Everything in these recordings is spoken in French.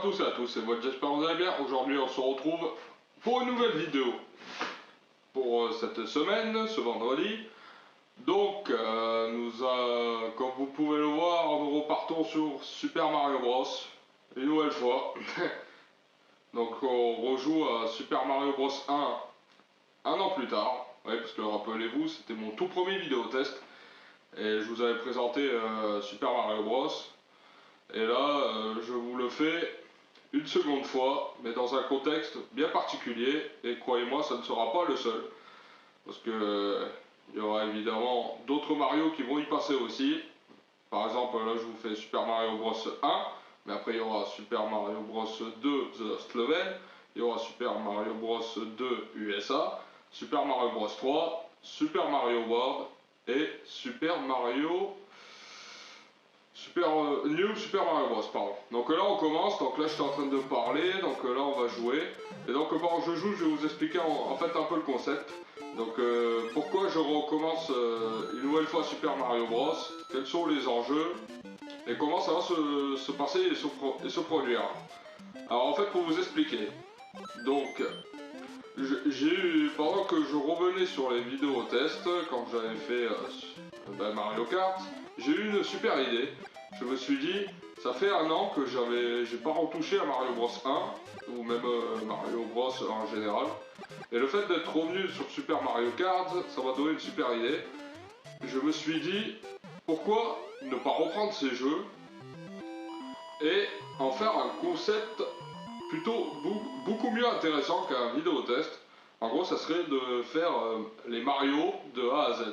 tous et à tous, c'est moi, j'espère que vous allez bien. Aujourd'hui on se retrouve pour une nouvelle vidéo pour cette semaine, ce vendredi. Donc comme vous pouvez le voir, nous repartons sur Super Mario Bros. Une nouvelle fois. Donc on rejoue à Super Mario Bros 1 an plus tard. Oui, parce que rappelez-vous, c'était mon tout premier vidéo test. Et je vous avais présenté Super Mario Bros. Et là, je vous le fais une seconde fois, mais dans un contexte bien particulier. Et croyez-moi, ça ne sera pas le seul. Parce que il y aura évidemment d'autres Mario qui vont y passer aussi. Par exemple, là, je vous fais Super Mario Bros 1. Mais après, il y aura Super Mario Bros 2 The Lost Level. Il y aura Super Mario Bros 2 USA. Super Mario Bros 3. Super Mario World. Et Super Mario... New Super Mario Bros, pardon. Donc là on commence, donc là je suis en train de parler, donc là on va jouer. Et donc pendant que je joue, je vais vous expliquer en fait un peu le concept. Donc pourquoi je recommence une nouvelle fois Super Mario Bros, quels sont les enjeux, et comment ça va se passer et se produire. Alors en fait pour vous expliquer, donc j'ai eu, pendant que je revenais sur les vidéos tests, quand j'avais fait Mario Kart, j'ai eu une super idée. Je me suis dit, ça fait un an que j'ai pas retouché à Mario Bros 1, ou même Mario Bros en général. Et le fait d'être revenu sur Super Mario Kart, ça m'a donné une super idée. Je me suis dit, pourquoi ne pas reprendre ces jeux et en faire un concept plutôt beaucoup mieux intéressant qu'un vidéo test. En gros, ça serait de faire les Mario de A à Z.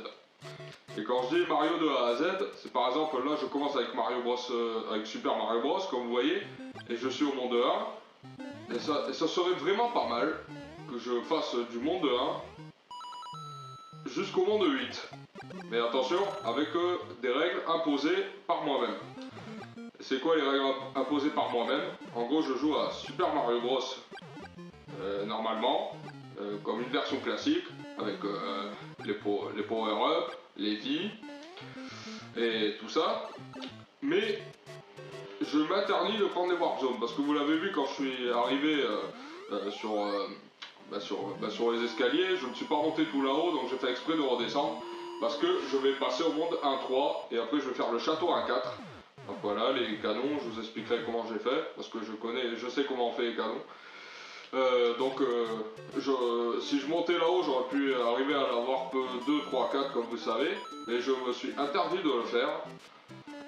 Et quand je dis Mario de A à Z, c'est par exemple, là je commence avec Mario Bros, avec Super Mario Bros, comme vous voyez, et je suis au monde 1, et ça serait vraiment pas mal que je fasse du monde 1 jusqu'au monde 8. Mais attention, avec des règles imposées par moi-même. C'est quoi les règles imposées par moi-même? En gros, je joue à Super Mario Bros normalement, comme une version classique, avec les power-up, les vies et tout ça. Mais je m'interdis de prendre les Warp Zones, parce que vous l'avez vu quand je suis arrivé sur les escaliers, je ne suis pas monté tout là-haut, donc j'ai fait exprès de redescendre, parce que je vais passer au monde 1-3, et après je vais faire le château 1-4. Donc voilà, les canons, je vous expliquerai comment j'ai fait, parce que je sais comment on fait les canons. Si je montais là-haut, j'aurais pu arriver à la Warp 2, 3, 4 comme vous savez, mais je me suis interdit de le faire.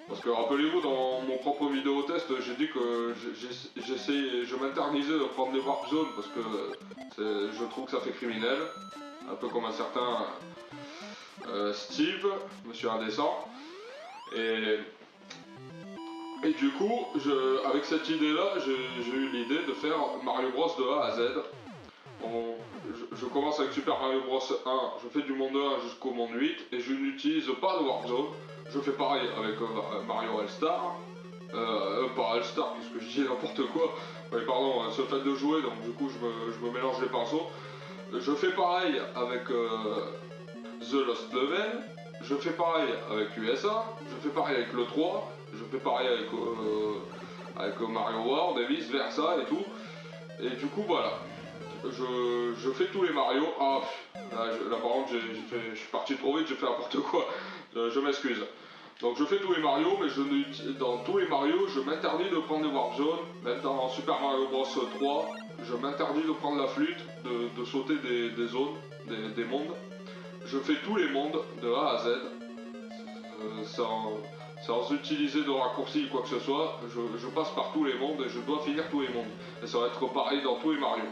Parce que rappelez-vous, dans mon propre vidéo test, j'ai dit que je m'interdisais de prendre les Warp Zones parce que je trouve que ça fait criminel. Un peu comme un certain Steve, monsieur indécent. Et du coup, avec cette idée-là, j'ai eu l'idée de faire Mario Bros de A à Z. Je commence avec Super Mario Bros 1, je fais du monde 1 jusqu'au monde 8, et je n'utilise pas de Warp Zone. Je fais pareil avec Mario All-Star. Pas All-Star, puisque je dis n'importe quoi. Oui, pardon, ce fait de jouer, donc du coup je me mélange les pinceaux. Je fais pareil avec The Lost Level. Je fais pareil avec USA, je fais pareil avec le 3, je fais pareil avec Mario World et vice versa et tout. Et du coup voilà, je fais tous les Mario. Ah, là par contre je suis parti trop vite, j'ai fait n'importe quoi, je m'excuse. Donc je fais tous les Mario, mais dans tous les Mario, je m'interdis de prendre des Warp Zones. Même dans Super Mario Bros 3, je m'interdis de prendre la flûte, de sauter des zones, des mondes. Je fais tous les mondes de A à Z, sans utiliser de raccourcis ou quoi que ce soit. Je passe par tous les mondes et je dois finir tous les mondes. Et ça va être pareil dans tous les Mario.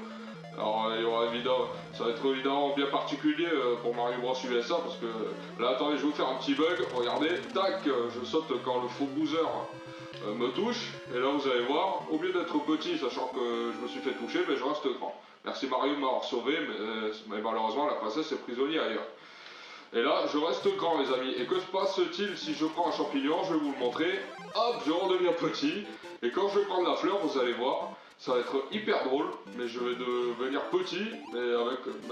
Alors ça va être évidemment bien particulier pour Mario Bros USA, parce que là attendez, je vais vous faire un petit bug, regardez, tac, je saute quand le faux boozer me touche, et là vous allez voir, au lieu d'être petit, sachant que je me suis fait toucher, mais je reste grand. Merci Mario de m'avoir sauvé, mais malheureusement la princesse est prisonnière ailleurs. Et là, je reste grand les amis. Et que se passe-t-il si je prends un champignon? Je vais vous le montrer. Hop, je redeviens petit. Et quand je vais prendre la fleur, vous allez voir, ça va être hyper drôle. Mais je vais devenir petit, mais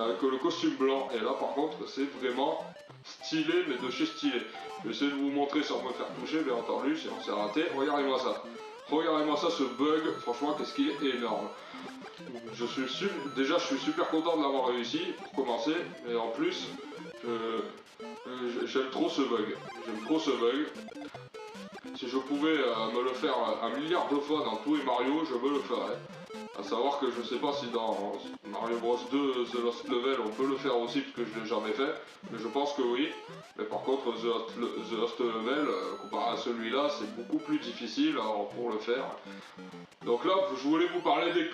avec le costume blanc. Et là, par contre, c'est vraiment stylé, mais de chez stylé. Je vais essayer de vous montrer sans me faire toucher, bien entendu, sinon c'est raté. Regardez-moi ça. Regardez-moi ça, ce bug, franchement, qu'est-ce qu'il est énorme. Déjà, je suis super content de l'avoir réussi, pour commencer, et en plus, j'aime trop ce bug. J'aime trop ce bug. Si je pouvais me le faire un milliard de fois dans tous les Mario, je me le ferais. A savoir que je sais pas si dans Mario Bros 2 The Lost Level on peut le faire aussi parce que je l'ai jamais fait, mais je pense que oui. Mais par contre The Lost Level, comparé à celui-là, c'est beaucoup plus difficile alors, pour le faire. Donc là, je voulais vous parler des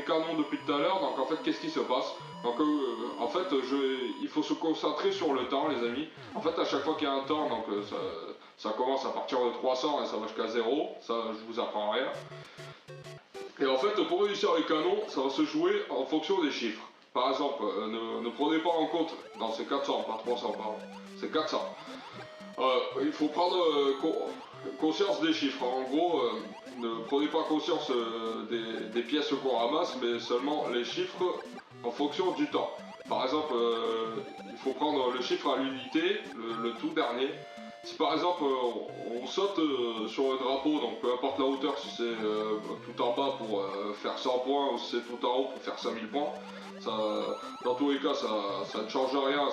canons depuis tout à l'heure. Donc en fait, qu'est-ce qui se passe? Donc en fait, il faut se concentrer sur le temps, les amis. En fait, à chaque fois qu'il y a un temps, donc ça commence à partir de 300 et ça va jusqu'à 0. Ça, je vous apprends rien. Et en fait, pour réussir les canons, ça va se jouer en fonction des chiffres. Par exemple, ne prenez pas en compte, non c'est 400, pas 300, pardon, c'est 400. Il faut prendre conscience des chiffres. En gros, ne prenez pas conscience des pièces qu'on ramasse, mais seulement les chiffres en fonction du temps. Par exemple, il faut prendre le chiffre à l'unité, le tout dernier. Si par exemple on saute sur le drapeau, donc peu importe la hauteur, si c'est tout en bas pour faire 100 points ou si c'est tout en haut pour faire 5000 points, ça, dans tous les cas ça ne change rien,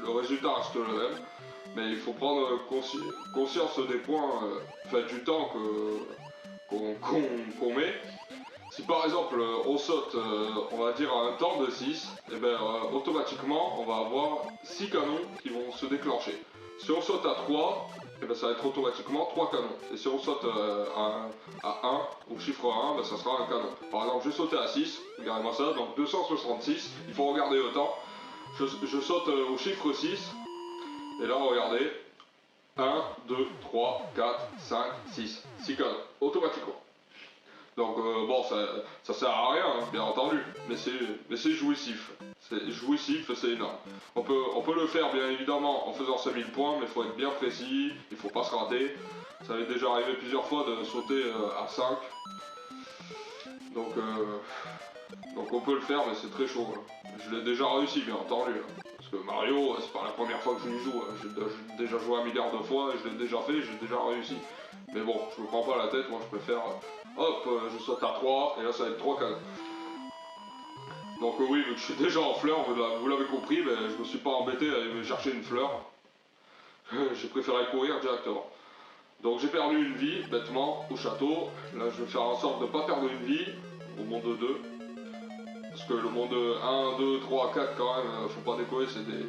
le résultat reste le même. Mais il faut prendre conscience des points, du temps qu'on met. Si par exemple on saute, on va dire à un temps de 6, et ben automatiquement on va avoir 6 canons qui vont se déclencher. Si on saute à 3, et ben ça va être automatiquement 3 canons. Et si on saute à 1, au chiffre 1, ben ça sera un canon. Par exemple, je sautais à 6, regardez-moi ça, donc 266, il faut regarder le temps. Je saute au chiffre 6, et là regardez, 1, 2, 3, 4, 5, 6, 6 canons, automatiquement. Donc bon, ça sert à rien, hein, bien entendu, mais c'est jouissif. C'est jouissif, c'est énorme. On peut le faire bien évidemment en faisant 5000 points, mais il faut être bien précis, il faut pas se rater. Ça m'est déjà arrivé plusieurs fois de sauter à 5. Donc on peut le faire, mais c'est très chaud. Hein. Je l'ai déjà réussi, bien entendu. Hein. Parce que Mario, c'est pas la première fois que je lui joue. Hein. J'ai déjà joué un milliard de fois, et je l'ai déjà fait, j'ai déjà réussi. Mais bon, je me prends pas la tête, moi je préfère... hop, je saute à 3, et là ça va être 3 canons. Donc oui, vu que je suis déjà en fleurs, vous l'avez compris, mais je me suis pas embêté à aller me chercher une fleur. J'ai préféré courir directement. Donc j'ai perdu une vie, bêtement, au château. Là je vais faire en sorte de ne pas perdre une vie au monde 2. Parce que le monde 1, 2, 3, 4 quand même, faut pas déconner, c'est des...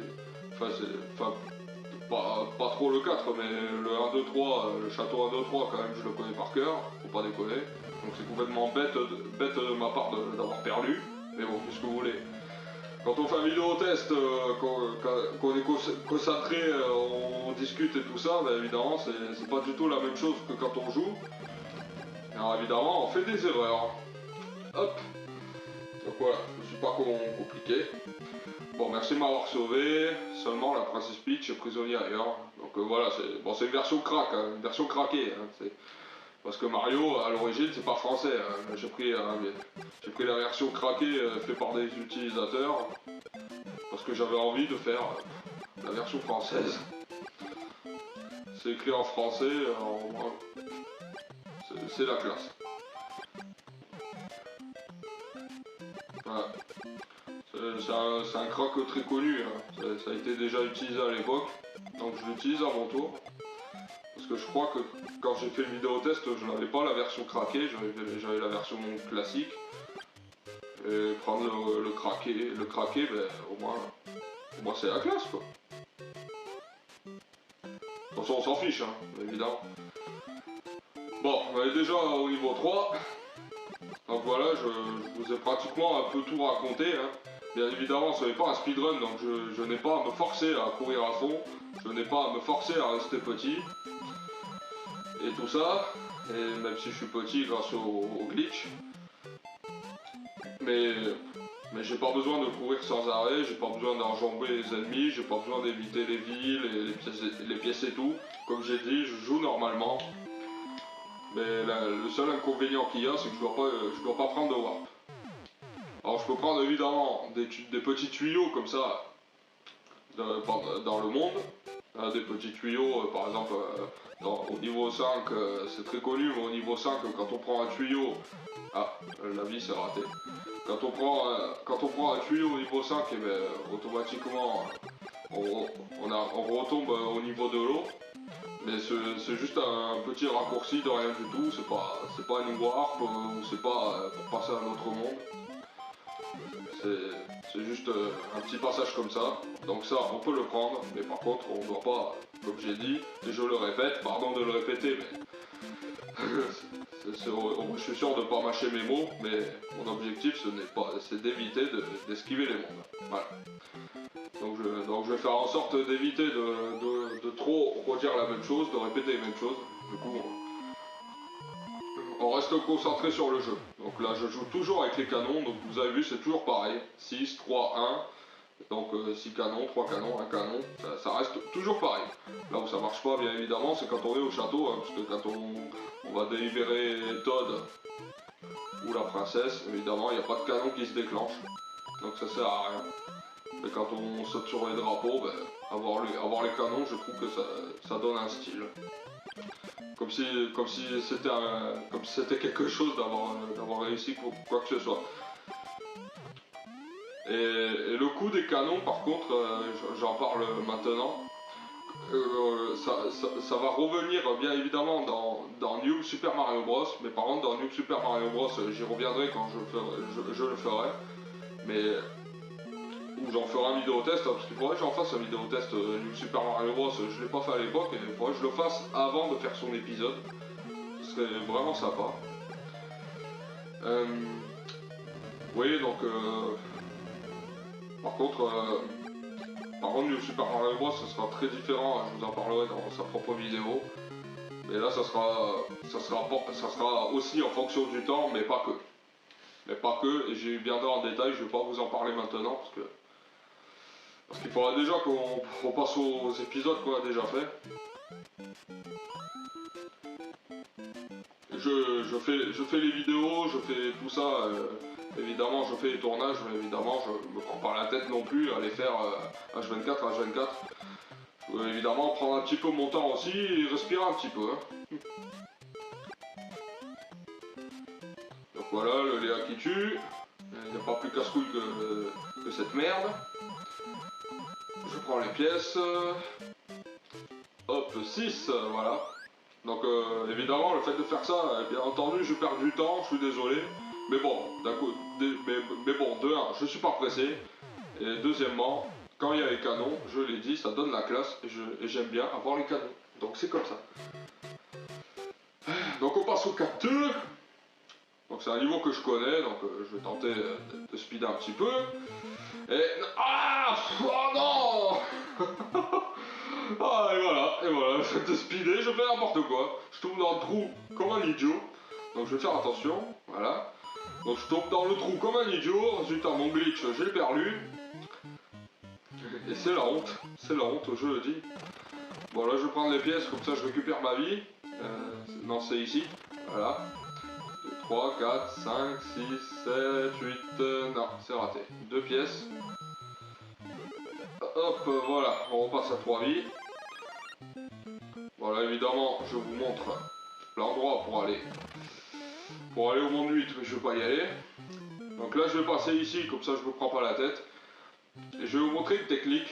pas trop le 4, mais le 1, 2, 3, le château 1, 2, 3 quand même, je le connais par cœur, faut pas déconner. Donc c'est complètement bête de ma part d'avoir perdu. Mais bon, qu'est-ce que vous voulez? Quand on fait un vidéo test, qu'on est concentré, on discute et tout ça, bah évidemment c'est pas du tout la même chose que quand on joue. Alors évidemment on fait des erreurs. Hop. Donc voilà, je suis pas compliqué. Bon, merci de m'avoir sauvé. Seulement la Princess Peach est prisonnier ailleurs. Donc voilà, c'est une version crack, hein, une version craquée. Hein, parce que Mario, à l'origine, c'est pas français. Hein. J'ai pris la version craquée faite par des utilisateurs. Parce que j'avais envie de faire la version française. C'est écrit en français, c'est la classe. Voilà. C'est un crack très connu. Hein. Ça a été déjà utilisé à l'époque. Donc je l'utilise à mon tour. Parce que je crois que quand j'ai fait le vidéo test, je n'avais pas la version craquée, j'avais la version classique. Et prendre le craqué, ben, au moins c'est la classe quoi. De toute façon on s'en fiche, hein, évidemment. Bon, on est déjà au niveau 3. Donc voilà, je vous ai pratiquement un peu tout raconté. Hein. Bien évidemment, ce n'est pas un speedrun, donc je n'ai pas à me forcer à courir à fond. Je n'ai pas à me forcer à rester petit. Et tout ça, et même si je suis petit grâce au glitch. Mais j'ai pas besoin de courir sans arrêt, j'ai pas besoin d'enjamber les ennemis, j'ai pas besoin d'éviter les villes et les pièces et tout. Comme j'ai dit, je joue normalement. Mais le seul inconvénient qu'il y a, c'est que je dois pas prendre de warp. Alors je peux prendre évidemment des petits tuyaux comme ça dans le monde. hein, des petits tuyaux, par exemple au niveau 5, c'est très connu, mais au niveau 5, quand on prend un tuyau, ah, la vis c'est raté. Quand on prend un tuyau au niveau 5, et ben, automatiquement on retombe au niveau de l'eau. Mais c'est juste un petit raccourci de rien du tout, c'est pas une warp ou c'est pas pour passer à un autre monde. C'est juste un petit passage comme ça. Donc ça, on peut le prendre, mais par contre, on ne doit pas, comme j'ai dit, et je le répète, pardon de le répéter, mais je suis sûr de ne pas mâcher mes mots, mais mon objectif, c'est d'éviter d'esquiver les mondes. Voilà. Donc je vais faire en sorte d'éviter de trop redire la même chose, de répéter les mêmes choses. Du coup, on reste concentré sur le jeu. Donc là, je joue toujours avec les canons, donc vous avez vu, c'est toujours pareil. 6, 3, 1. Donc 6 canons, 3 canons, 1 canon, ça reste toujours pareil. Là où ça marche pas, bien évidemment, c'est quand on est au château, hein, parce que quand on va délibérer Todd ou la princesse, évidemment, il n'y a pas de canon qui se déclenche. Donc ça sert à rien. Mais quand on saute sur les drapeaux, ben, avoir les canons, je trouve que ça donne un style. Comme si c'était quelque chose d'avoir réussi quoi que ce soit. Et le coup des canons, par contre, j'en parle maintenant, ça va revenir bien évidemment dans New Super Mario Bros. Mais par contre, dans New Super Mario Bros, j'y reviendrai quand je le ferai. Mais où j'en ferai un vidéo test, parce qu'il faudrait que j'en fasse un vidéo test New Super Mario Bros. Je ne l'ai pas fait à l'époque, et il faudrait que je le fasse avant de faire son épisode. Ce serait vraiment sympa. Oui, donc par contre, New Super Mario Bros, ce sera très différent, je vous en parlerai dans sa propre vidéo. Mais là, ça sera aussi en fonction du temps, mais pas que. Mais pas que, et j'ai bien dans en détail, je vais pas vous en parler maintenant, parce qu'il faudra déjà qu'on passe aux épisodes qu'on a déjà fait. Je fais les vidéos, je fais tout ça, évidemment je fais les tournages, mais évidemment je me prends pas la tête non plus à les faire H24, H24. Je peux évidemment prendre un petit peu mon temps aussi et respirer un petit peu. Hein. Donc voilà, le Léa qui tue, il n'y a pas plus casse-couille que cette merde. Je prends les pièces, hop, 6, voilà. Donc évidemment le fait de faire ça, bien entendu je perds du temps, je suis désolé. Mais bon, d'un coup, mais bon, de 1, je suis pas pressé. Et deuxièmement, quand il y a les canons, je l'ai dit, ça donne la classe et j'aime bien avoir les canons. Donc c'est comme ça. Donc on passe au 4-2. Donc c'est un niveau que je connais, donc je vais tenter de speeder un petit peu. Et... Ah, oh non. Ah, et voilà, je vais te speeder, je fais n'importe quoi. Je tombe dans le trou comme un idiot. Donc je vais faire attention, voilà. Donc je tombe dans le trou comme un idiot, résultat mon glitch, j'ai perdu. Et c'est la honte, je le dis. Bon là je vais prendre les pièces, comme ça je récupère ma vie. Non c'est ici, voilà. 2, 3, 4, 5, 6, 7, 8, non c'est raté. 2 pièces. Hop, voilà, on repasse à 3 vies. Voilà, évidemment, je vous montre l'endroit pour aller au monde 8, mais je vais pas y aller. Donc là, je vais passer ici, comme ça je me prends pas la tête. Et je vais vous montrer une technique.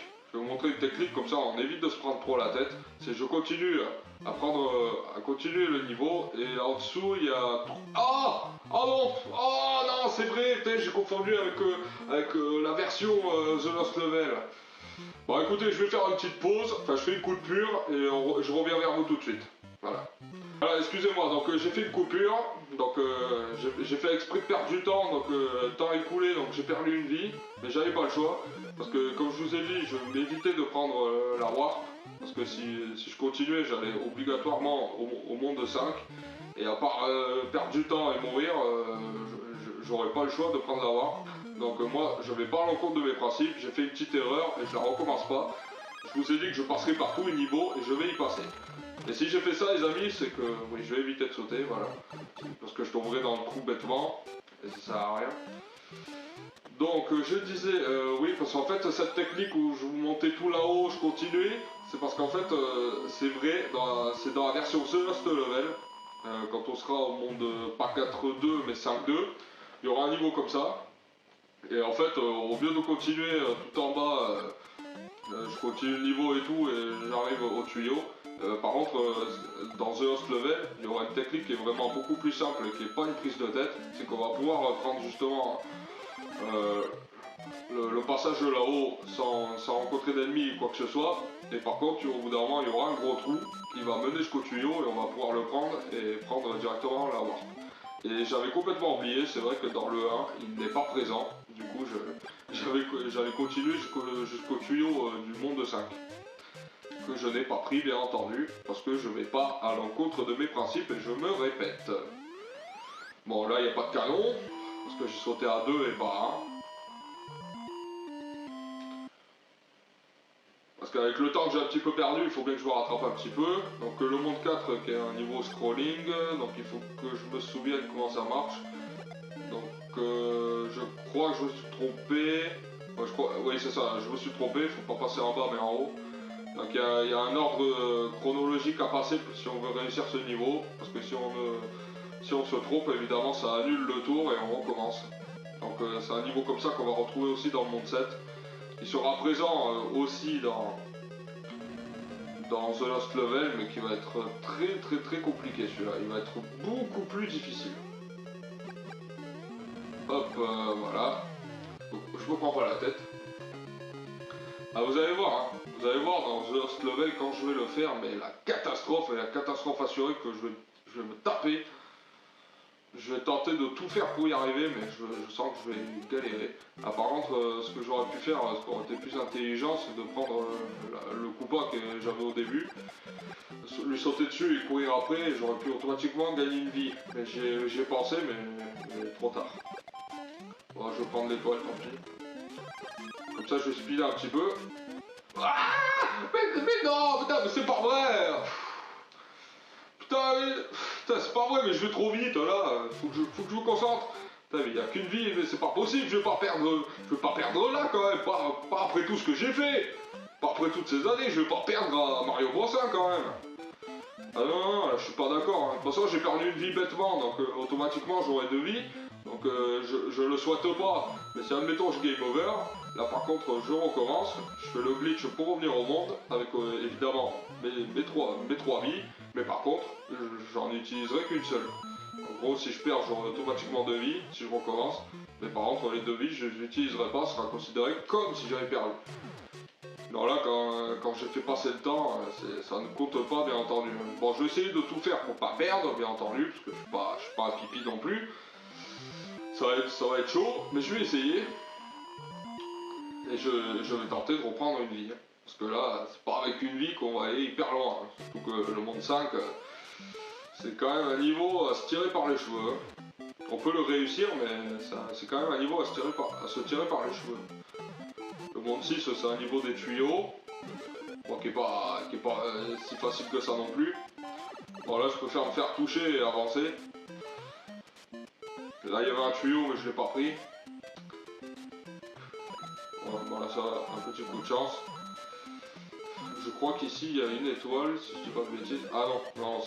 Comme ça on évite de se prendre trop la tête. C'est je continue à continuer le niveau, et en dessous il y a... Ah, oh non, oh non, c'est vrai, j'ai confondu avec la version The Lost Level. Bon écoutez, je vais faire une petite pause, enfin je fais une coupure et je reviens vers vous tout de suite. Voilà. Voilà, excusez-moi, donc j'ai fait une coupure, donc j'ai fait exprès de perdre du temps, donc temps écoulé, donc j'ai perdu une vie, mais j'avais pas le choix, parce que comme je vous ai dit, je m'évitais de prendre la warp, parce que si je continuais, j'allais obligatoirement au monde 5, et à part perdre du temps et mourir, j'aurais pas le choix de prendre la warp. Donc moi, je vais pas à l'encontre de mes principes, j'ai fait une petite erreur et je la recommence pas. Je vous ai dit que je passerai par tous les niveaux et je vais y passer. Et si j'ai fait ça les amis, c'est que oui, je vais éviter de sauter, voilà. Parce que je tomberai dans le trou bêtement, et ça sert à rien. Donc je disais, oui, parce qu'en fait cette technique où je vous montais tout là-haut, je continuais, c'est parce qu'en fait, c'est vrai, c'est dans la version The Lost Level, quand on sera au monde pas 4-2 mais 5-2, il y aura un niveau comme ça. Et en fait, au lieu de continuer tout en bas, je continue le niveau et tout, et j'arrive au tuyau. Par contre, dans The Lost Level, il y aura une technique qui est vraiment beaucoup plus simple et qui n'est pas une prise de tête. C'est qu'on va pouvoir prendre justement euh, le passage de là-haut sans rencontrer d'ennemis ou quoi que ce soit. Et par contre, au bout d'un moment, il y aura un gros trou qui va mener jusqu'au tuyau et on va pouvoir le prendre et prendre directement la warp. Et j'avais complètement oublié, c'est vrai que dans le 1, il n'est pas présent. Du coup, j'avais continué jusqu'au tuyau du monde 5. Que je n'ai pas pris, bien entendu, parce que je ne vais pas à l'encontre de mes principes et je me répète. Bon, là, il n'y a pas de canon, parce que j'ai sauté à 2 et pas à 1. Parce qu'avec le temps que j'ai un petit peu perdu, il faut bien que je me rattrape un petit peu. Donc le monde 4 qui est un niveau scrolling, donc il faut que je me souvienne comment ça marche. Donc je crois que je me suis trompé. Oui c'est ça, je me suis trompé, il faut pas passer en bas mais en haut. Donc il y a un ordre chronologique à passer si on veut réussir ce niveau. Parce que si on se trompe, évidemment ça annule le tour et on recommence. Donc c'est un niveau comme ça qu'on va retrouver aussi dans le monde 7. Il sera présent aussi dans The Lost Level, mais qui va être très compliqué celui-là. Il va être beaucoup plus difficile. Hop, voilà. Je me prends pas la tête. Ah, vous allez voir, hein. Vous allez voir dans The Lost Level quand je vais le faire, mais la catastrophe assurée que je vais me taper. Je vais tenter de tout faire pour y arriver, mais je sens que je vais galérer. Ah, par contre, ce que j'aurais pu faire, ce qui aurait été plus intelligent, c'est de prendre le Koopa que j'avais au début, lui sauter dessus et courir après, et j'aurais pu automatiquement gagner une vie. Mais j'y ai pensé, mais trop tard. Bon, je vais prendre l'étoile, tant pis. Comme ça, je vais speeder un petit peu. Ah, mais non, putain, mais c'est pas vrai. Putain, c'est pas vrai, mais je vais trop vite là. Faut que je me concentre. Putain, mais il n'y a qu'une vie, mais c'est pas possible. Je vais pas perdre là quand même. Pas après tout ce que j'ai fait. Pas après toutes ces années. Je vais pas perdre à Mario Bros 1 quand même. Ah non, là, je suis pas d'accord. Hein. De toute façon, j'ai perdu une vie bêtement, donc automatiquement j'aurai 2 vies. Donc je le souhaite pas. Mais si admettons je game over, là par contre je recommence. Je fais le glitch pour revenir au monde avec évidemment mes 3 vies. Mais par contre, j'en utiliserai qu'une seule. En gros, si je perds, j'aurai automatiquement 2 vies si je recommence. Mais par contre, les 2 vies, je les utiliserai pas, ce sera considéré comme si j'avais perdu. Non, là, quand j'ai fait passer le temps, ça ne compte pas, bien entendu. Bon, je vais essayer de tout faire pour pas perdre, bien entendu, parce que je suis pas un pipi non plus. Ça va être chaud, mais je vais essayer. Et je vais tenter de reprendre une vie. Parce que là, c'est pas avec une vie qu'on va aller hyper loin. Surtout que le monde 5, c'est quand même un niveau à se tirer par les cheveux. On peut le réussir, mais c'est quand même un niveau à se tirer par les cheveux. Le monde 6, c'est un niveau des tuyaux. Bon, qui est pas si facile que ça non plus. Bon, là, je préfère me faire toucher et avancer. Là, il y avait un tuyau, mais je l'ai pas pris. Bon, là, ça va, un petit coup de chance. Je crois qu'ici, il y a une étoile, si je dis pas de bêtises. Ah non,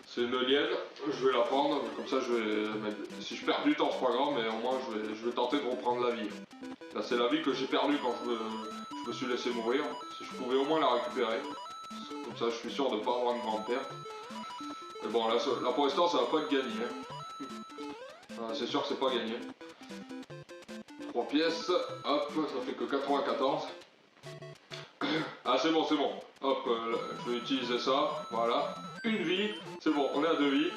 c'est une lienne. Je vais la prendre, comme ça, si je perds du temps, c'est pas grave, mais au moins, je vais tenter de reprendre la vie. Là, c'est la vie que j'ai perdue quand je me suis laissé mourir. Si je pouvais au moins la récupérer. Comme ça, je suis sûr de ne pas avoir une grande perte. Mais bon, là pour l'instant, ça va pas être gagné. C'est sûr que c'est pas gagné. 3 pièces. Hop, ça fait que 94. Ah, c'est bon. Hop, je vais utiliser ça. Voilà. Une vie. C'est bon, on est à 2 vies.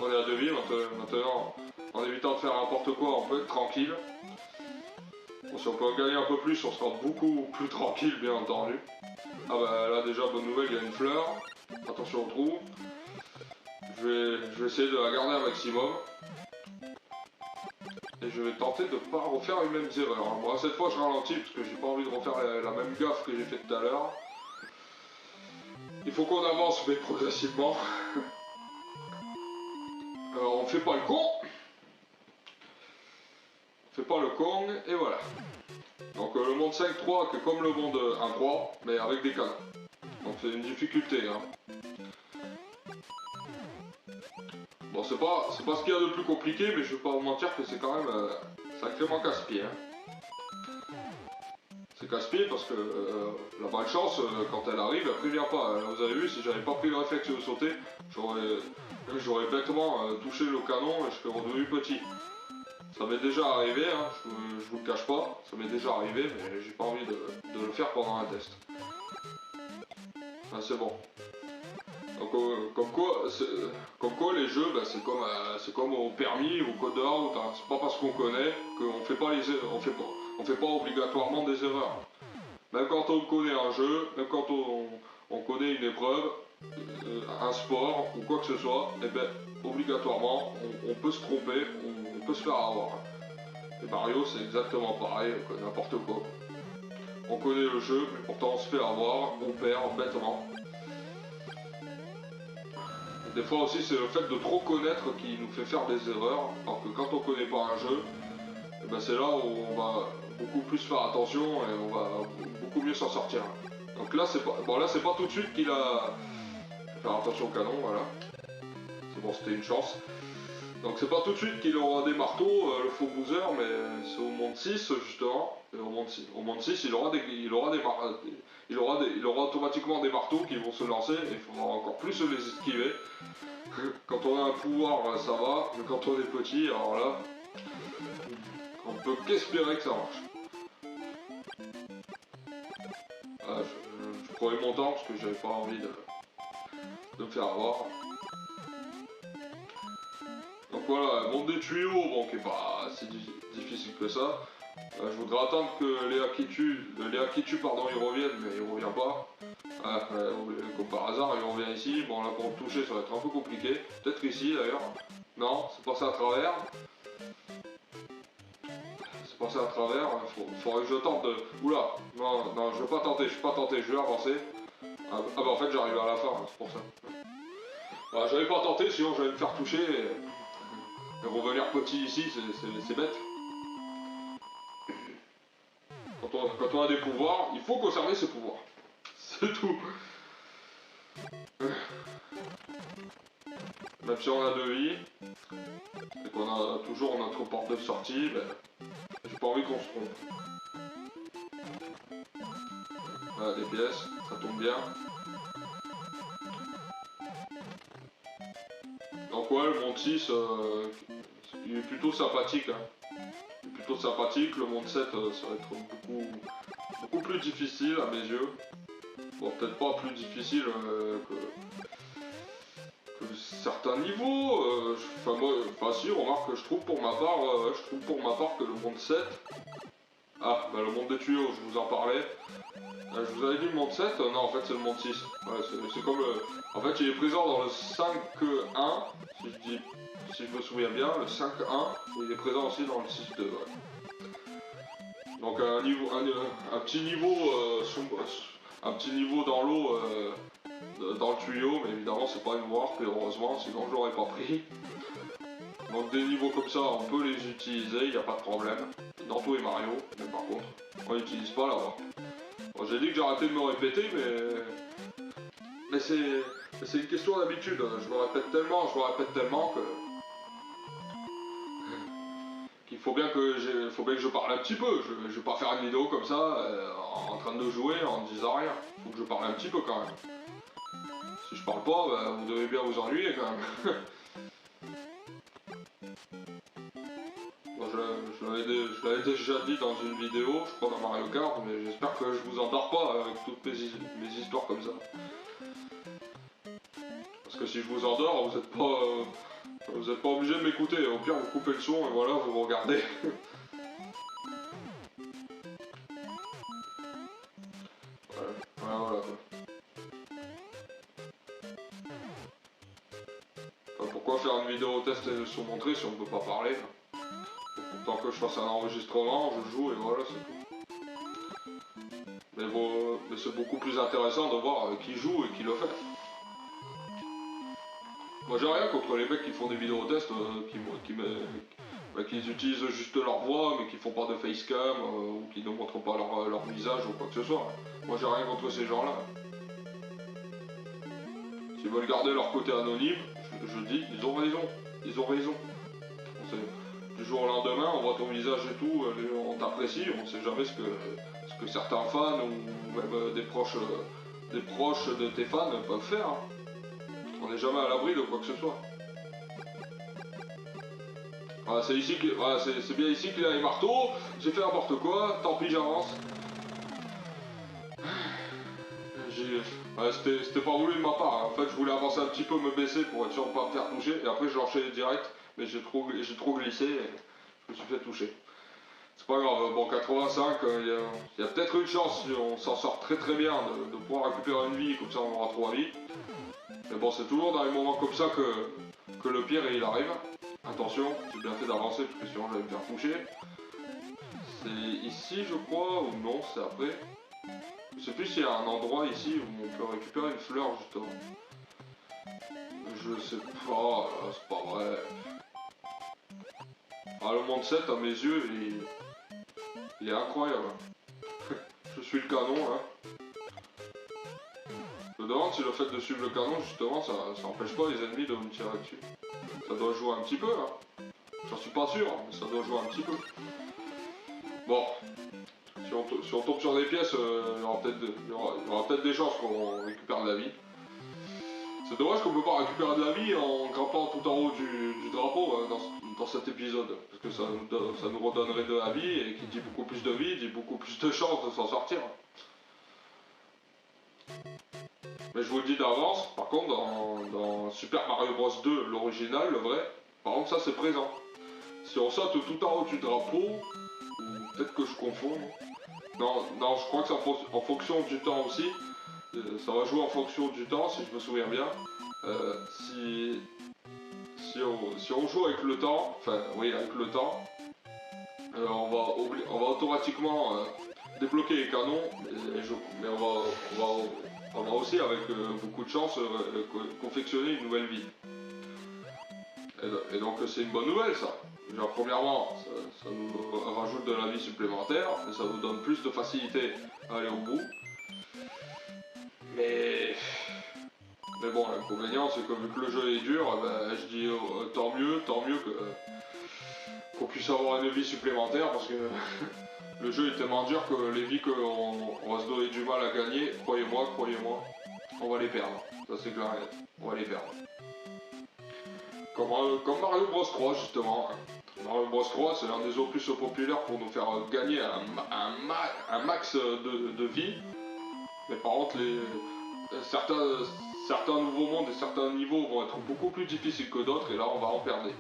On est à 2 vies. Maintenant, en évitant de faire n'importe quoi, on peut être tranquille. Bon, si on peut en gagner un peu plus, on sera beaucoup plus tranquille, bien entendu. Ah bah là déjà, bonne nouvelle, il y a une fleur. Attention au trou. Je vais essayer de la garder un maximum. Et je vais tenter de ne pas refaire les mêmes erreurs. Bon, cette fois je ralentis parce que j'ai pas envie de refaire la même gaffe que j'ai fait tout à l'heure. Il faut qu'on avance mais progressivement. Alors on fait pas le con. On fait pas le con et voilà. Donc le monde 5.3 qui est comme le monde 1.3, mais avec des canons. Donc c'est une difficulté. Hein. Bon, c'est pas ce qu'il y a de plus compliqué, mais je vais pas vous mentir que c'est quand même sacrément casse-pied. Hein. C'est casse-pied parce que la malchance, quand elle arrive, elle prévient pas. Vous avez vu, si j'avais pas pris le réflexe de sauter, j'aurais bêtement touché le canon et je serais redevenu petit. Ça m'est déjà arrivé, hein, je vous le cache pas, ça m'est déjà arrivé, mais j'ai pas envie de le faire pendant un test. Ah, c'est bon. Donc, comme quoi les jeux, bah, c'est comme au permis ou au code de la route. Hein. C'est pas parce qu'on connaît qu'on fait pas on fait pas obligatoirement des erreurs. Même quand on connaît un jeu, même quand on connaît une épreuve, un sport ou quoi que ce soit, et ben obligatoirement on peut se tromper, on peut se faire avoir. Et Mario c'est exactement pareil que n'importe quoi. On connaît le jeu, mais pourtant on se fait avoir, on perd bêtement. Des fois aussi c'est le fait de trop connaître qui nous fait faire des erreurs, alors que quand on connaît pas un jeu, et ben c'est là où on va beaucoup plus faire attention et on va beaucoup mieux s'en sortir. Donc là c'est pas, bon là c'est pas tout de suite qu'il a, faire attention au canon, voilà. C'est bon, c'était une chance. Donc c'est pas tout de suite qu'il aura des marteaux, le faux boozer, mais c'est au monde 6 justement. Et au monde 6 il aura automatiquement des marteaux qui vont se lancer et il faudra encore plus les esquiver. Quand on a un pouvoir ça va, mais quand on est petit, alors là, on peut qu'espérer que ça marche. Je prenais mon temps parce que j'avais pas envie de me faire avoir. Donc voilà, monde des tuyaux, bon qui est pas si difficile que ça. Je voudrais attendre que Léa Kitu pardon, il revienne, mais il revient pas. Comme par hasard, il revient ici. Bon là pour le toucher ça va être un peu compliqué. Peut-être ici d'ailleurs. Non, c'est passé à travers. C'est passé à travers. Faudrait que je tente de. Oula, non, je vais pas tenter, je vais avancer. Ah bah en fait j'arrive à la fin, hein, c'est pour ça. Bah, j'avais pas tenté, sinon j'allais me faire toucher. Et revenir petit ici, c'est bête. Quand on a des pouvoirs, il faut conserver ses pouvoirs. C'est tout. Même si on a 2 vies, et qu'on a toujours notre porte de sortie, ben, j'ai pas envie qu'on se trompe. Voilà, des pièces, ça tombe bien. Donc ouais, le monde 6, il est plutôt sympathique. Hein. Il est plutôt sympathique. Le monde 7, ça va être beaucoup plus difficile à mes yeux. Bon, peut-être pas plus difficile que certains niveaux. Si, remarque que je trouve pour ma part que le monde 7... Ah, bah le monde des tuyaux, je vous en parlais. Je vous avais dit le monde 7, non en fait c'est le monde 6. Ouais, c'est comme le... En fait il est présent dans le 5.1, si je me souviens bien, le 5.1, et il est présent aussi dans le 6.2. Ouais. Donc un petit niveau dans l'eau, dans le tuyau, mais évidemment c'est pas une warp, et heureusement, sinon je l'aurais pas pris. Donc des niveaux comme ça, on peut les utiliser, il n'y a pas de problème. Nanto et Mario, mais par contre, on n'utilise pas la warp. Bon, j'ai dit que j'arrêtais de me répéter, mais c'est une question d'habitude. Je me répète tellement que qu'il faut bien que je parle un petit peu. Je vais pas faire une vidéo comme ça, en train de jouer, en ne disant rien. Faut que je parle un petit peu quand même. Si je parle pas, bah, vous devez bien vous ennuyer quand même. Bon, je l'avais déjà dit dans une vidéo, je crois dans Mario Kart, mais j'espère que je vous endors pas avec toutes mes histoires comme ça. Parce que si je vous endors, vous êtes pas obligé de m'écouter. Au pire, vous coupez le son et voilà, vous me regardez. Voilà. Enfin, pourquoi faire une vidéo test et se montrer si on ne peut pas parler? Tant que je fasse un enregistrement, je joue et voilà, c'est tout. Mais c'est beaucoup plus intéressant de voir qui joue et qui le fait. Moi j'ai rien contre les mecs qui font des vidéos tests, qu'ils utilisent juste leur voix, mais qui font pas de facecam, ou qui ne montrent pas leur visage ou quoi que ce soit. Moi j'ai rien contre ces gens-là. S'ils veulent garder leur côté anonyme, je dis, ils ont raison. Ils ont raison. Du jour au lendemain, on voit ton visage et tout, on t'apprécie, on sait jamais ce que certains fans ou même des proches de tes fans peuvent faire. Hein. On n'est jamais à l'abri de quoi que ce soit. Voilà, c'est ici que, voilà, c'est bien ici qu'il y a les marteaux. J'ai fait n'importe quoi, tant pis j'avance. Ouais, c'était pas voulu de ma part. Hein. En fait, je voulais avancer un petit peu, me baisser pour être sûr de pas me faire toucher. Et après, je l'enchaînais direct, mais j'ai trop glissé et je me suis fait toucher. C'est pas grave, bon 85, il y a peut-être une chance si on s'en sort très bien de pouvoir récupérer une vie, comme ça on aura 3 vies. Mais bon, c'est toujours dans les moments comme ça que le pire il arrive. Attention, j'ai bien fait d'avancer parce que sinon j'allais me faire toucher. C'est ici je crois, ou non, c'est après. Je sais plus s'il y a un endroit ici où on peut récupérer une fleur justement. Je sais pas, c'est pas vrai. Ah, le monde 7 à mes yeux il est incroyable. Je suis le canon hein. Je me demande si le fait de suivre le canon justement ça empêche pas les ennemis de me tirer dessus. Ça doit jouer un petit peu hein. J'en suis pas sûr, mais ça doit jouer un petit peu. Bon. Si on tombe sur des pièces, il y aura peut-être des chances qu'on récupère de la vie. C'est dommage qu'on peut pas récupérer de la vie en grimpant tout en haut du drapeau hein, dans cet épisode. Parce que ça nous redonnerait de la vie, et qui dit beaucoup plus de vie, dit beaucoup plus de chances de s'en sortir. Mais je vous le dis d'avance, par contre dans Super Mario Bros 2, l'original, le vrai, par contre ça c'est présent. Si on saute tout en haut du drapeau, ou peut-être que je confonds. Non, je crois que c'est en fonction du temps aussi. Ça va jouer en fonction du temps, si je me souviens bien. Si on joue avec le temps, enfin oui avec le temps, on va automatiquement débloquer les canons, mais on va aussi avec beaucoup de chance confectionner une nouvelle vie. Et donc c'est une bonne nouvelle ça. Genre, premièrement, ça nous rajoute de la vie supplémentaire, et ça nous donne plus de facilité à aller au bout. Mais bon, l'inconvénient c'est que vu que le jeu est dur, ben, je dis tant mieux qu'on puisse avoir une vie supplémentaire, parce que le jeu est tellement dur que les vies qu'on va se donner du mal à gagner, croyez-moi, on va les perdre. Ça c'est clair et net, on va les perdre. Comme Mario Bros 3 justement. Mario Bros 3 c'est l'un des opus populaires pour nous faire gagner un max de vie. Mais par contre certains nouveaux mondes et certains niveaux vont être beaucoup plus difficiles que d'autres, et là on va en perdre.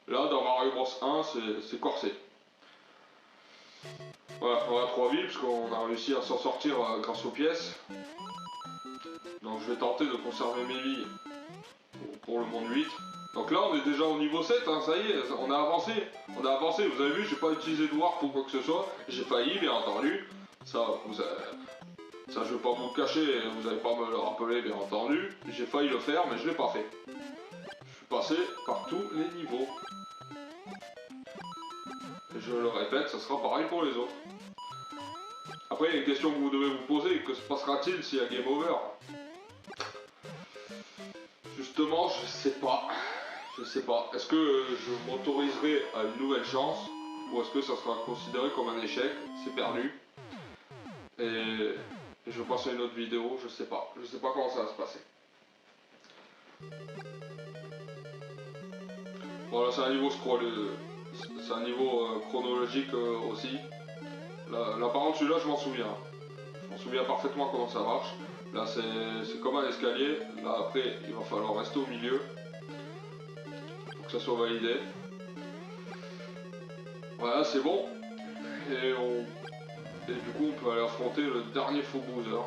Là dans Mario Bros 1 c'est corsé. Voilà, on a 3 vies parce qu'on a réussi à s'en sortir grâce aux pièces. Donc je vais tenter de conserver mes vies pour le monde 8. Donc là on est déjà au niveau 7, hein, ça y est, on a avancé, vous avez vu, j'ai pas utilisé de warp ou quoi que ce soit, j'ai failli bien entendu, ça je vais pas vous le cacher, vous allez pas me le rappeler bien entendu, j'ai failli le faire mais je l'ai pas fait. Je suis passé par tous les niveaux. Et je le répète, ça sera pareil pour les autres. Après il y a une question que vous devez vous poser, que se passera-t-il s'il y a game over? Justement, je sais pas. Est-ce que je m'autoriserai à une nouvelle chance, ou est-ce que ça sera considéré comme un échec, c'est perdu, et je passe à une autre vidéo, je sais pas comment ça va se passer. Voilà, c'est un niveau c'est un niveau chronologique aussi. Là par contre celui-là je m'en souviens. Je m'en souviens parfaitement comment ça marche. Là c'est comme un escalier, là après il va falloir rester au milieu. Pour que ça soit validé. Voilà, c'est bon. Et du coup, on peut aller affronter le dernier faux Bowser.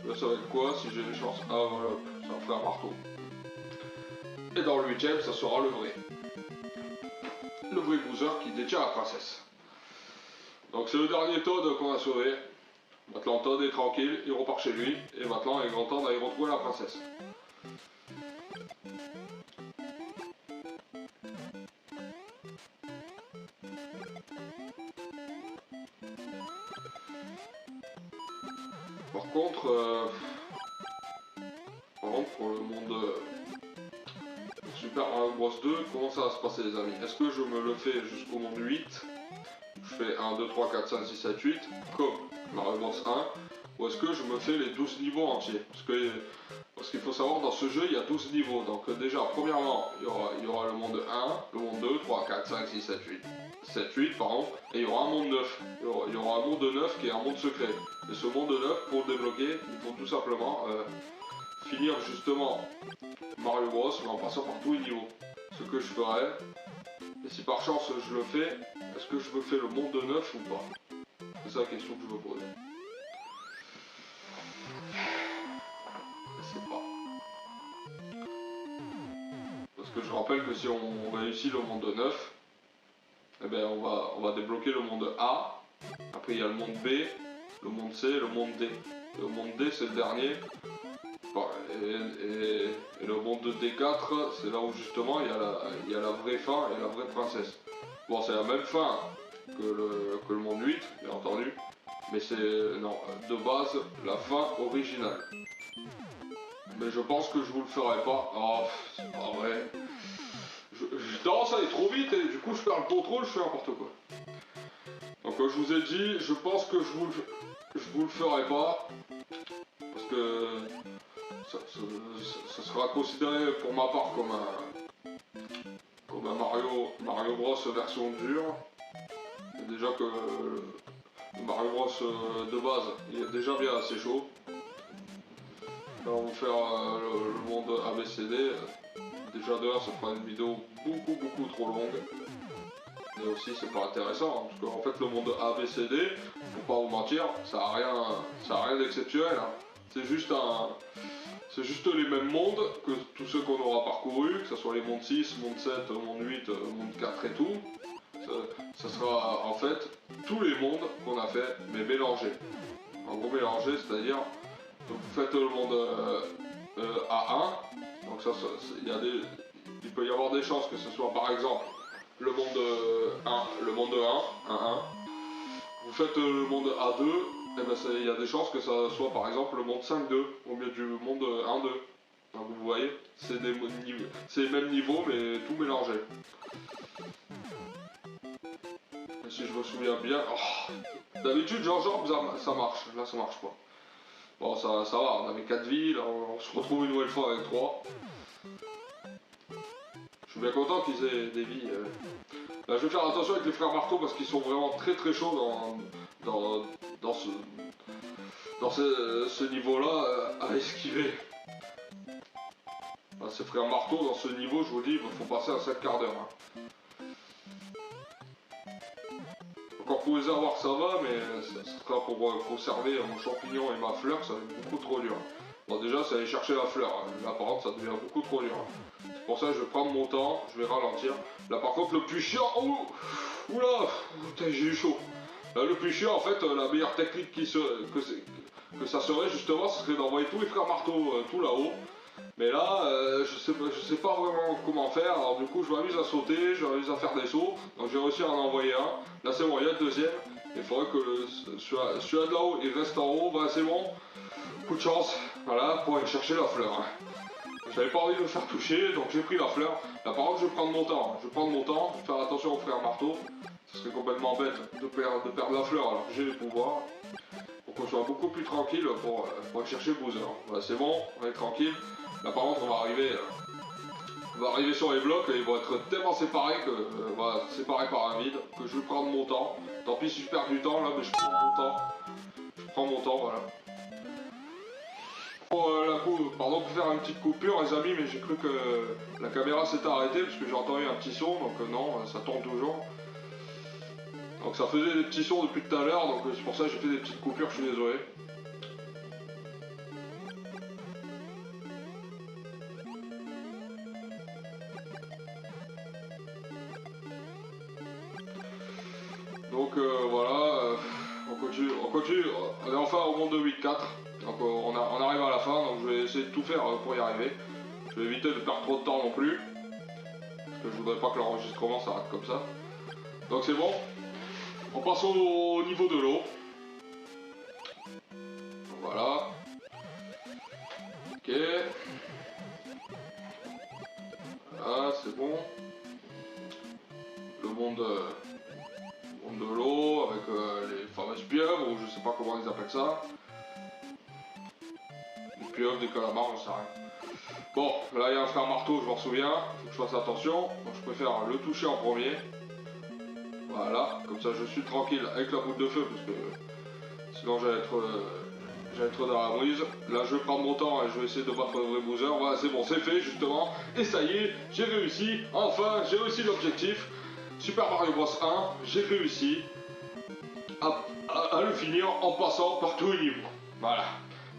Là, ça va être quoi si j'ai une chance? Ah, voilà, ça va faire un marteau. Et dans le 8ème, ça sera le vrai. Le vrai Bowser qui détient la princesse. Donc, c'est le dernier Toad qu'on a sauvé. Maintenant, Toad est tranquille, il repart chez lui. Et maintenant, il est grand temps d'aller retrouver la princesse. Par contre, pour le monde Super Mario Bros 2, comment ça va se passer les amis? Est-ce que je me le fais jusqu'au monde 8? Je fais 1, 2, 3, 4, 5, 6, 7, 8, comme Mario Bros 1, ou est-ce que je me fais les 12 niveaux entiers? Parce qu'il faut savoir, dans ce jeu, il y a 12 niveaux. Donc déjà, premièrement, il y aura le monde 1, le monde 2, 3, 4, 5, 6, 7, 8. 7, 8, pardon, et il y aura un monde 9. Il y aura un monde 9 qui est un monde secret. Et ce monde 9, pour le débloquer, il faut tout simplement finir justement Mario Bros, mais en passant par tous les niveaux. Ce que je ferai, et si par chance je le fais, est-ce que je me fais le monde 9 ou pas? C'est ça la question que je me pose. Je sais pas. Parce que je rappelle que si on réussit le monde 9, eh ben on va débloquer le monde A. Après il y a le monde B, le monde C, le monde D. Le monde D c'est le dernier. Et le monde de D4, c'est là où justement il y a la vraie fin et la vraie princesse. Bon, c'est la même fin que le monde 8, bien entendu, mais c'est de base la fin originale. Mais je pense que je vous le ferai pas. Oh, c'est pas vrai. J'ai tendance à aller trop vite et du coup je perds le contrôle, je fais n'importe quoi. Donc je vous ai dit, je pense que je vous le ferai pas. Parce que ça sera considéré pour ma part comme un Mario Bros version dure. Et déjà que le Mario Bros de base, il est déjà bien assez chaud. Là on va faire le monde ABCD. Déjà de là ça fera une vidéo beaucoup trop longue. Et aussi c'est pas intéressant, hein, parce qu'en fait le monde ABCD, pour pas vous mentir, ça a rien d'exceptionnel. Hein. C'est juste les mêmes mondes que tous ceux qu'on aura parcourus, que ce soit les mondes 6, monde 7, monde 8, monde 4 et tout. Ça sera en fait tous les mondes qu'on a fait, mais mélangés. En gros mélangés, c'est-à-dire, vous faites le monde A1, donc il peut y avoir des chances que ce soit par exemple le monde 1, le monde 1, 1, 1. Vous faites le monde A2, et ben il y a des chances que ça soit par exemple le monde 5-2 au milieu du monde 1-2. Donc vous voyez, c'est les mêmes niveaux mais tout mélangé. Et si je me souviens bien, oh, d'habitude genre ça marche, là ça marche pas. Bon ça va, on avait 4 vies, là on se retrouve une nouvelle fois avec 3. Je suis bien content qu'ils aient des vies. Là, je vais faire attention avec les frères marteau parce qu'ils sont vraiment très chauds dans ce niveau-là à esquiver. Là, ces frères marteau dans ce niveau, je vous dis, il faut passer un 7 quarts d'heure. Hein. Encore pour les avoir ça va, mais ça sera pour conserver mon champignon et ma fleur, ça va être beaucoup trop dur. Bon déjà c'est aller chercher la fleur, hein. Là par contre ça devient beaucoup trop dur. Hein. C'est pour ça que je vais prendre mon temps, je vais ralentir. Là par contre le plus chiant, oula, putain j'ai eu chaud. Là le plus chiant en fait, la meilleure technique que ça serait justement, ce serait d'envoyer tous les frères marteaux tout là-haut. Mais là, je sais pas vraiment comment faire, alors du coup je m'amuse à sauter, je m'amuse à faire des sauts. Donc j'ai réussi à en envoyer un, là c'est bon, il y a le deuxième. Il faudrait que celui-là de là-haut il reste en haut, bah c'est bon. Coup de chance, voilà, pour aller chercher la fleur. J'avais pas envie de me faire toucher, donc j'ai pris la fleur. Là par contre je vais prendre mon temps, je vais faire attention aux frères marteaux. Ce serait complètement bête de perdre la fleur alors que j'ai les pouvoirs. Pour qu'on soit beaucoup plus tranquille pour aller chercher Bowser. Voilà, c'est bon, on est tranquille. Là par contre on va arriver sur les blocs et ils vont être tellement séparés que voilà, séparés par un vide, que je vais prendre mon temps. Tant pis si je perds du temps là, mais je prends mon temps. Je prends mon temps, voilà. Pardon pour faire une petite coupure les amis, mais j'ai cru que la caméra s'était arrêtée parce que j'ai entendu un petit son, donc non, ça tourne toujours. Donc ça faisait des petits sons depuis tout à l'heure, donc c'est pour ça que j'ai fait des petites coupures, je suis désolé. Donc voilà, on continue, on est enfin au monde de 8-4. Donc on arrive à la fin, donc je vais essayer de tout faire pour y arriver. Je vais éviter de perdre trop de temps non plus. Parce que je voudrais pas que l'enregistrement s'arrête comme ça. Donc c'est bon. On passe au niveau de l'eau. Voilà. Ok. Voilà, c'est bon. Le monde de l'eau avec les fameuses pieuvres, ou je sais pas comment ils appellent ça. Des pieuvres, des calamars, j'en sais rien. Bon, là il y a un frère marteau, je m'en souviens, faut que je fasse attention. Donc je préfère le toucher en premier. Voilà, comme ça je suis tranquille avec la boule de feu, parce que sinon j'allais être dans la brise. Là je vais prendre mon temps et je vais essayer de battre le vrai boozer. Voilà, c'est bon, c'est fait justement. Et ça y est, j'ai réussi. Enfin, j'ai réussi l'objectif. Super Mario Bros 1, j'ai réussi à le finir en passant par tous les niveaux. Voilà.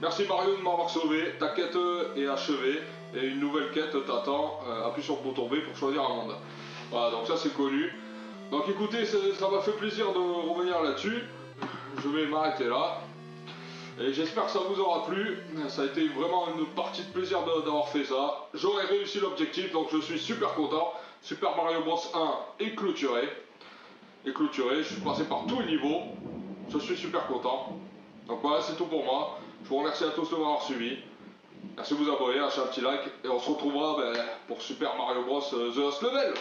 Merci Mario de m'avoir sauvé. Ta quête est achevée. Et une nouvelle quête t'attend. Appuie sur le bouton B pour choisir un monde. Voilà, donc ça c'est connu. Donc écoutez, ça m'a fait plaisir de revenir là-dessus. Je vais m'arrêter là. Et j'espère que ça vous aura plu. Ça a été vraiment une partie de plaisir d'avoir fait ça. J'aurais réussi l'objectif, donc je suis super content. Super Mario Bros 1 est clôturé. Je suis passé par tous les niveaux. Je suis super content. Donc voilà, c'est tout pour moi. Je vous remercie à tous de m'avoir suivi. Merci de vous abonner, lâchez un petit like. Et on se retrouvera pour Super Mario Bros The Last Level.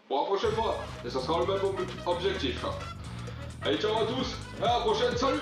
Pour la prochaine fois. Et ça sera le même objectif. Allez, ciao à tous. À la prochaine. Salut.